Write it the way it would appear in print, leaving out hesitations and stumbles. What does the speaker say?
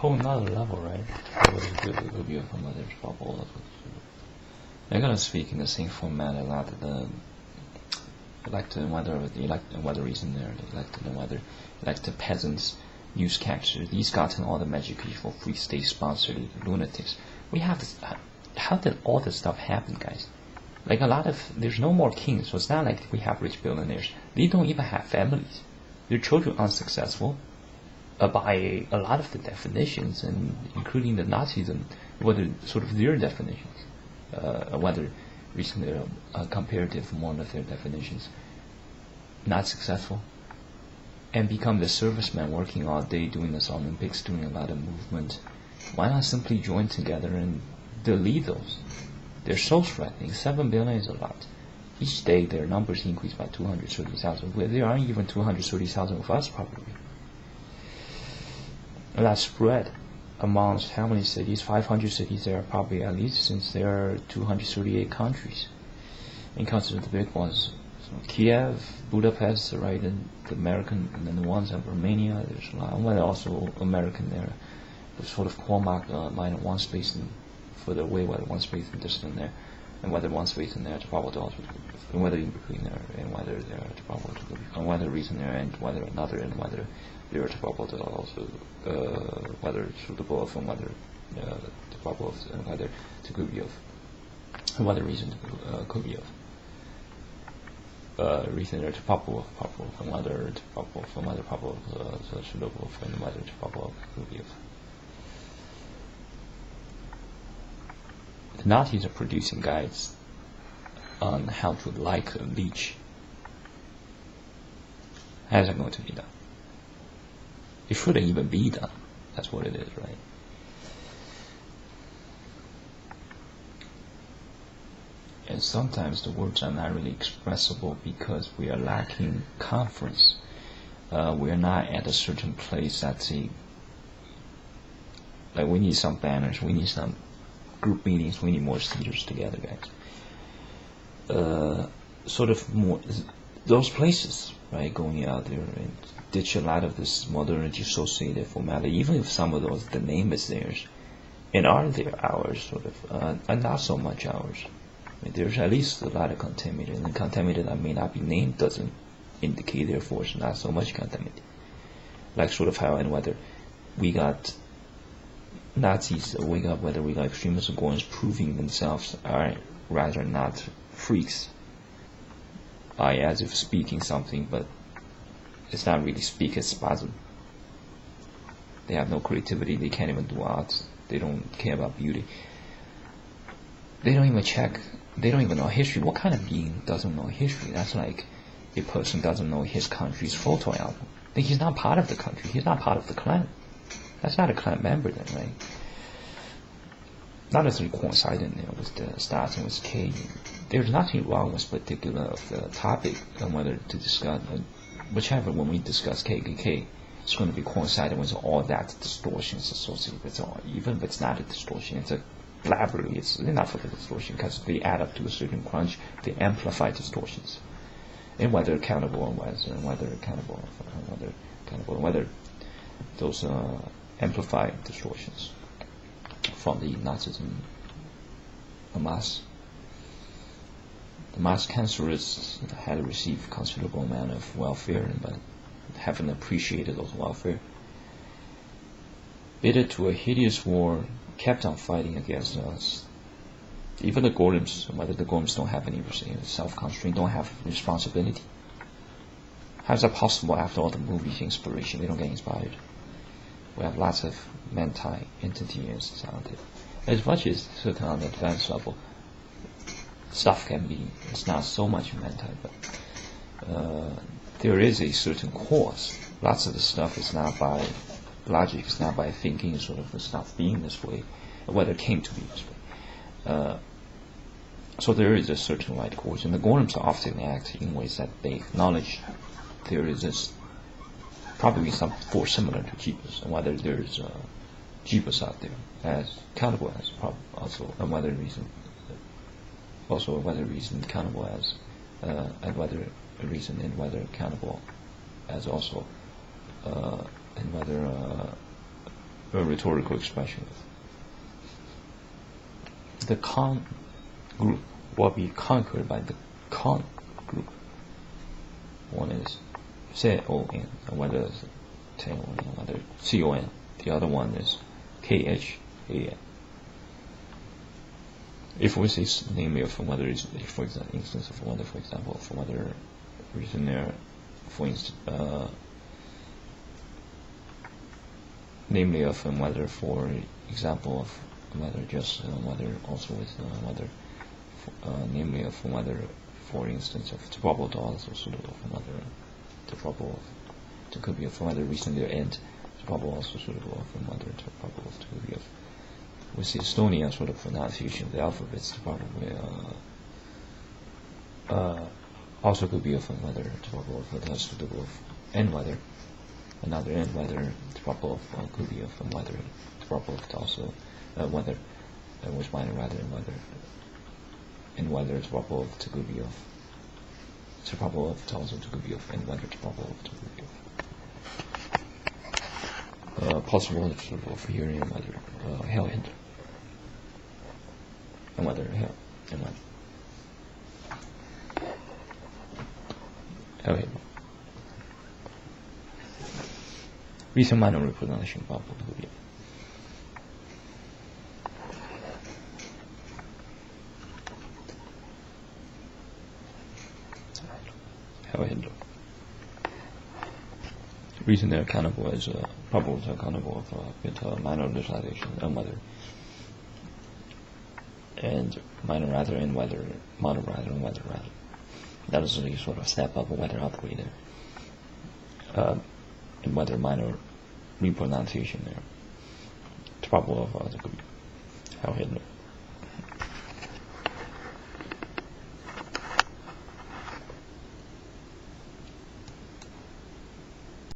whole another level, right? What is good? It could be from other probable. I'm gonna speak in the same format a lot. Elect weather reason there. Elect the weather. Elect the peasants. News capture. These gotten all the magic for free state sponsored lunatics. We have this. How did all this stuff happen, guys? Like there's no more kings, so it's not like we have rich billionaires. They don't even have families. Their children are unsuccessful by a lot of the definitions, and including the Nazism, whether sort of their definitions, whether recently comparative one of their definitions, not successful, and become the serviceman working all day doing the Olympics, doing a lot of movement. Why not simply join together and delete those? They're so threatening. 7 billion is a lot. Each day their numbers increase by 230,000. There aren't even 230,000 of us probably. And that's spread amongst how many cities? 500 cities there are probably, at least, since there are 238 countries. And consider the big ones. So Kiev, Budapest, right, and the American, and then the ones in Romania, there's a lot. Well, also American there. There's sort of Cormac line of one space and further away, whether one space and distant there, and whether one space in there to probable also, and whether in between there, and whether there to probable to and whether reason there, and whether another, and whether there to probable to also, whether suitable of, and whether to probable of, and whether to could be of, and whether reason to could be of. Reason there to probable, and whether to probable, and whether probable suitable, and whether to probable could be of. The Nazis are producing guides on how to like a leech. How is that going to be done? It shouldn't even be done. That's what it is, right? And sometimes the words are not really expressible because we are lacking conference. We are not at a certain place that's like we need some banners, we need some group meetings, we need more theaters together, guys. Sort of more those places, right? Going out there and ditch a lot of this modernity associated formality, even if some of those the name is theirs, and are there ours, sort of, and not so much ours. I mean, there's at least a lot of contaminated, and contaminated that may not be named doesn't indicate therefore it's not so much contaminated. Like sort of how and whether we got Nazis, whether we got extremists or Gorns proving themselves are rather not freaks, as if speaking something, but it's not really speak, it's spasm. They have no creativity, they can't even do art, they don't care about beauty. They don't even check, they don't even know history. What kind of being doesn't know history? That's like a person doesn't know his country's photo album. Then he's not part of the country, he's not part of the clan. That's not a clan member then, right? Not necessarily coinciding with the starting with K. There's nothing wrong with particular of the topic and whether to discuss, whichever when we discuss KKK, it's going to be coinciding with all that distortions associated with it. Even if it's not a distortion, it's a blabbery, it's enough of a distortion because they add up to a certain crunch, they amplify distortions. And whether accountable and whether accountable and whether those amplify distortions from the Nazism, the mass. The mass cancerists had received considerable amount of welfare, but haven't appreciated those welfare. Bided to a hideous war, kept on fighting against us. Even the Golems, whether the Golems don't have any self-constraint, don't have responsibility. How is that possible after all the movies inspiration? They don't get inspired. We have lots of entity in society. As much as certain on the advanced level, stuff can be, it's not so much mental, but there is a certain cause. Lots of the stuff is not by logic, it's not by thinking, sort of it's not being this way, whether it came to be this way. So there is a certain right course, and the Golems often act in ways that they acknowledge there is this probably some force similar to Jeebus, and whether there's Jeebus out there as countable as also, and whether reason countable as and whether reason and whether countable as also and whether rhetorical expression. The con group will be conquered by the con group. One is ceon, and whether it's ceon, whether con. The other one is khan. If we say namely of whether is, for example, instance of whether, for example, for whether written there, for instance, namely of whether, for example, of whether just whether also with whether, namely of whether, for instance, of probable also suitable for whether the probable to could be of whether recently and probable also suitable for whether to probable to could be of. We see Estonian sort of pronunciation of the alphabets to probably also could be of whether to probable for the suitable of and whether another and whether to probable could be of whether to probable also whether which minor rather and whether to probable to could be of to probable of also to could be of and whether to probable to could be of possible of hearing and whether hell and whether hell and whether hell and recent minor reproduction probable to be hell and reason they're accountable as probable to accountable of with minor legislation and whether and minor rather and whether mono rather and whether rather. That is a sort of step up, whether upgrade there. And whether minor repronunciation there. It's probable of the how hidden.